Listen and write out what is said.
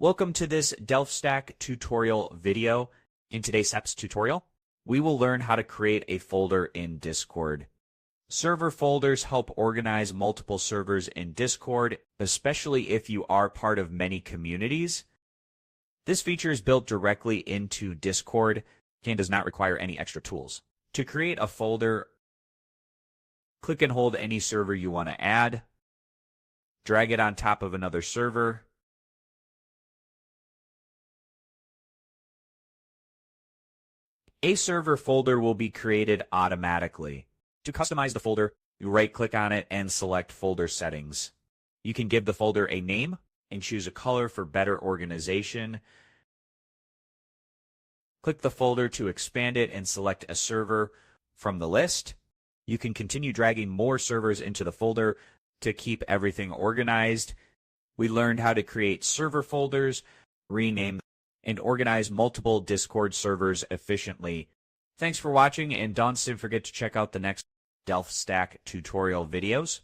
Welcome to this DelfStack tutorial video. In today's steps tutorial, we will learn how to create a folder in Discord. Server folders help organize multiple servers in Discord, especially if you are part of many communities. This feature is built directly into Discord and does not require any extra tools. To create a folder, click and hold any server you want to add, drag it on top of another server, a server folder will be created automatically. To customize the folder, you right-click on it and select Folder Settings. You can give the folder a name and choose a color for better organization. Click the folder to expand it and select a server from the list. You can continue dragging more servers into the folder to keep everything organized. We learned how to create server folders, rename and organize multiple Discord servers efficiently. Thanks for watching, and don't forget to check out the next DelfStack tutorial videos.